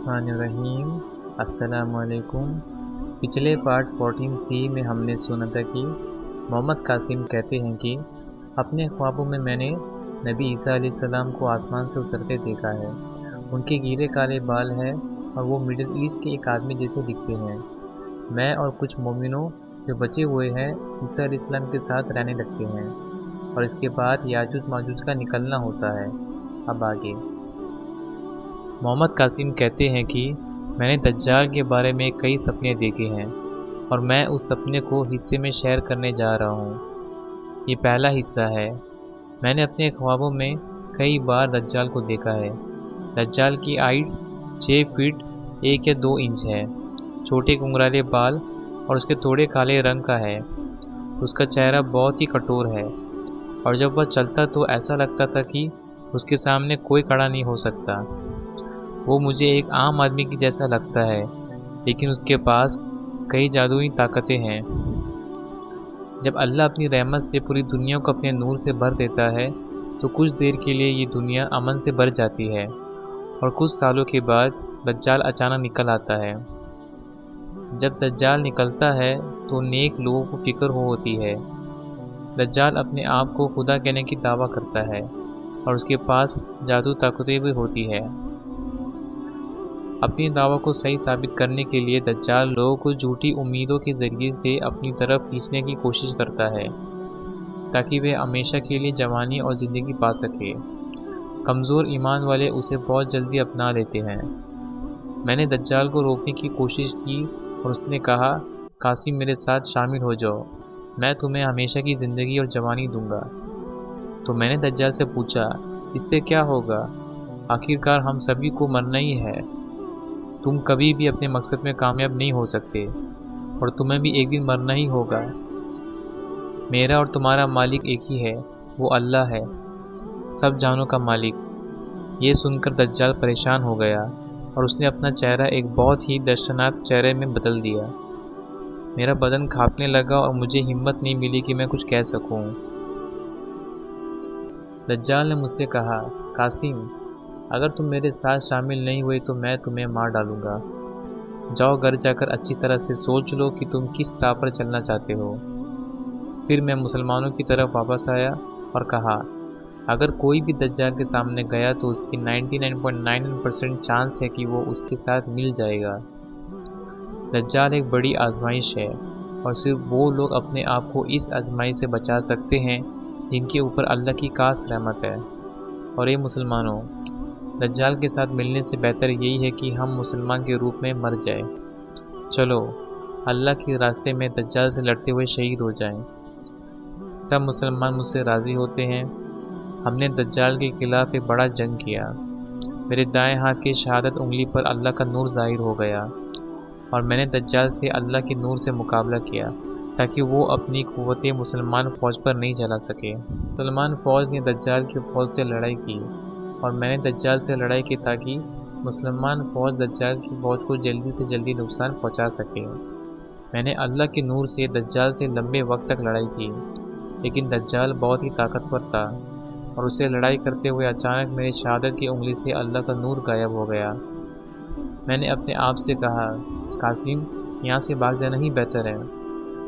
बिस्मिल्लाहिर्रहमानिर्रहीम। अस्सलाम वालेकुम। पिछले पार्ट 14C में हमने सुना था कि मोहम्मद कासिम कहते हैं कि अपने ख्वाबों में मैंने नबी ईसा अलैहिस्सलाम को आसमान से उतरते देखा है। उनके गीले काले बाल हैं और वो मिडिल ईस्ट के एक आदमी जैसे दिखते हैं। मैं और कुछ मोमिनों जो बचे हुए हैं ईसा अलैहिस्सलाम के साथ रहने लगते हैं और इसके बाद याजूज माजूज का निकलना होता है। अब आगे मोहम्मद कासिम कहते हैं कि मैंने दज्जाल के बारे में कई सपने देखे हैं और मैं उस सपने को हिस्से में शेयर करने जा रहा हूँ। ये पहला हिस्सा है। मैंने अपने ख्वाबों में कई बार दज्जाल को देखा है। दज्जाल की हाइट 6 फीट 1 या 2 इंच है। छोटे घुंघराले बाल और उसके थोड़े काले रंग का है। उसका चेहरा बहुत ही कठोर है और जब वह चलता तो ऐसा लगता था कि उसके सामने कोई खड़ा नहीं हो सकता। वो मुझे एक आम आदमी की जैसा लगता है, लेकिन उसके पास कई जादुई ताकतें हैं। जब अल्लाह अपनी रहमत से पूरी दुनिया को अपने नूर से भर देता है तो कुछ देर के लिए ये दुनिया अमन से भर जाती है और कुछ सालों के बाद दज्जाल अचानक निकल आता है। जब दज्जाल निकलता है तो नेक लोगों को फिक्र होती है। दज्जाल अपने आप को खुदा कहने की दावा करता है और उसके पास जादू ताकतें भी होती है। अपनी दावा को सही साबित करने के लिए दज्जाल लोगों को झूठी उम्मीदों के ज़रिए से अपनी तरफ खींचने की कोशिश करता है ताकि वे हमेशा के लिए जवानी और ज़िंदगी पा सके। कमज़ोर ईमान वाले उसे बहुत जल्दी अपना लेते हैं। मैंने दज्जाल को रोकने की कोशिश की और उसने कहा, कासिम मेरे साथ शामिल हो जाओ, मैं तुम्हें हमेशा की ज़िंदगी और जवानी दूंगा। तो मैंने दज्जाल से पूछा, इससे क्या होगा? आखिरकार हम सभी को मरना ही है। तुम कभी भी अपने मकसद में कामयाब नहीं हो सकते और तुम्हें भी एक दिन मरना ही होगा। मेरा और तुम्हारा मालिक एक ही है, वो अल्लाह है, सब जानों का मालिक। ये सुनकर दज्जाल परेशान हो गया और उसने अपना चेहरा एक बहुत ही दर्शनाक चेहरे में बदल दिया। मेरा बदन कांपने लगा और मुझे हिम्मत नहीं मिली कि मैं कुछ कह सकूं। दज्जाल ने मुझसे कहा, कासिम अगर तुम मेरे साथ शामिल नहीं हुए तो मैं तुम्हें मार डालूँगा। जाओ घर जाकर अच्छी तरह से सोच लो कि तुम किस राह पर चलना चाहते हो। फिर मैं मुसलमानों की तरफ वापस आया और कहा, अगर कोई भी दज्जाल के सामने गया तो उसकी 99.99% चांस है कि वो उसके साथ मिल जाएगा। दज्जाल एक बड़ी आजमाइश है और सिर्फ वो लोग अपने आप को इस आजमाइश से बचा सकते हैं जिनके ऊपर अल्लाह की खास रहमत है। और ये मुसलमानों, दज्जाल के साथ मिलने से बेहतर यही है कि हम मुसलमान के रूप में मर जाएं। चलो अल्लाह के रास्ते में दज्जाल से लड़ते हुए शहीद हो जाएं। सब मुसलमान मुझसे राज़ी होते हैं। हमने दज्जाल के खिलाफ़ एक बड़ा जंग किया। मेरे दाएं हाथ की शहादत उंगली पर अल्लाह का नूर ज़ाहिर हो गया और मैंने दज्जाल से अल्लाह के नूर से मुकाबला किया ताकि वो अपनी क़ुव्वतें मुसलमान फ़ौज पर नहीं जला सके। मुसलमान फ़ौज ने दज्जाल की फ़ौज से लड़ाई की और मैंने दज्जाल से लड़ाई की ताकि मुसलमान फ़ौज दज्जाल की फ़ौज को जल्दी से जल्दी नुकसान पहुंचा सके। मैंने अल्लाह के नूर से दज्जाल से लंबे वक्त तक लड़ाई की, लेकिन दज्जाल बहुत ही ताकतवर था और उससे लड़ाई करते हुए अचानक मेरी शहादत की उंगली से अल्लाह का नूर गायब हो गया। मैंने अपने आप से कहा, कासिम यहाँ से भाग जाना ही बेहतर है।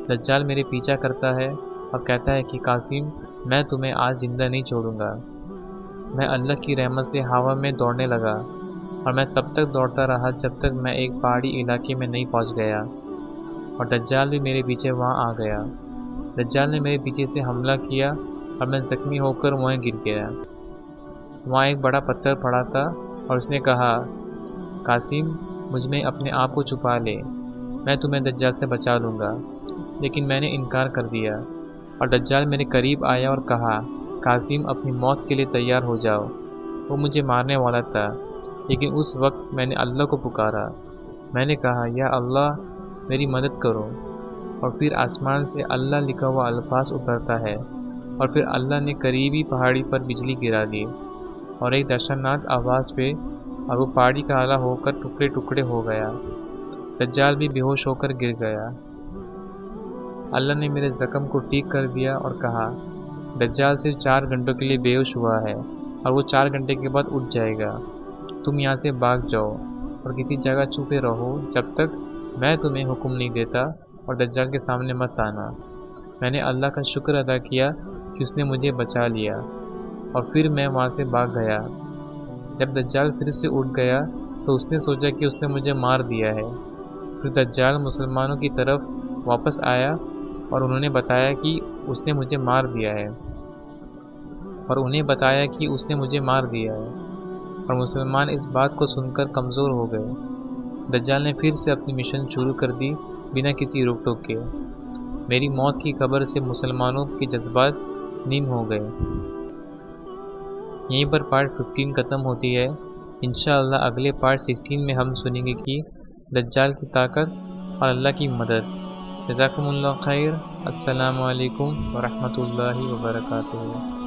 दज्जाल मेरे पीछा करता है और कहता है कि कासिम मैं तुम्हें आज ज़िंदा नहीं छोड़ूंगा। मैं अल्लाह की रहमत से हवा में दौड़ने लगा और मैं तब तक दौड़ता रहा जब तक मैं एक पहाड़ी इलाके में नहीं पहुंच गया और दज्जाल भी मेरे पीछे वहां आ गया। दज्जाल ने मेरे पीछे से हमला किया और मैं ज़ख्मी होकर वहीं गिर गया। वहाँ एक बड़ा पत्थर पड़ा था और उसने कहा, कासिम मुझ में अपने आप को छुपा ले, मैं तुम्हें दज्जाल से बचा लूँगा। लेकिन मैंने इनकार कर दिया और दज्जाल मेरे करीब आया और कहा, कासिम अपनी मौत के लिए तैयार हो जाओ। वो मुझे मारने वाला था, लेकिन उस वक्त मैंने अल्लाह को पुकारा। मैंने कहा, या अल्लाह मेरी मदद करो। और फिर आसमान से अल्लाह लिखा हुआ अल्फाज उतरता है और फिर अल्लाह ने करीबी पहाड़ी पर बिजली गिरा दी और एक दर्शनाक आवाज़ पे और वो पहाड़ी का आला होकर टुकड़े टुकड़े हो गया। दज्जाल भी बेहोश होकर गिर गया। अल्लाह ने मेरे ज़ख्म को ठीक कर दिया और कहा, दज्जाल सिर्फ 4 घंटों के लिए बेहोश हुआ है और वो 4 घंटे के बाद उठ जाएगा। तुम यहाँ से भाग जाओ। اور کسی جگہ چھپے رہو جب تک میں تمہیں حکم نہیں دیتا، اور دجال کے سامنے مت آنا۔ میں نے اللہ کا شکر ادا کیا کہ اس نے مجھے بچا لیا، اور پھر میں وہاں سے بھاگ گیا۔ جب دجال پھر سے اٹھ گیا تو اس نے سوچا کہ اس نے مجھے مار دیا ہے۔ پھر دجال مسلمانوں کی طرف واپس آیا اور انہیں بتایا کہ اس نے مجھے مار دیا ہے، اور مسلمان اس بات کو سن کر کمزور ہو گئے۔ دجال نے پھر سے اپنی مشن شروع کر دی بنا کسی روک ٹوک کے۔ میری موت کی خبر سے مسلمانوں کے جذبات نیم ہو گئے۔ یہیں پر پارٹ 15 ختم ہوتی ہے۔ انشاءاللہ اگلے پارٹ 16 میں ہم سنیں گے کہ دجال کی طاقت اور اللہ کی مدد۔ جزاکم اللہ خیر۔ السلام علیکم ورحمۃ اللہ وبرکاتہ۔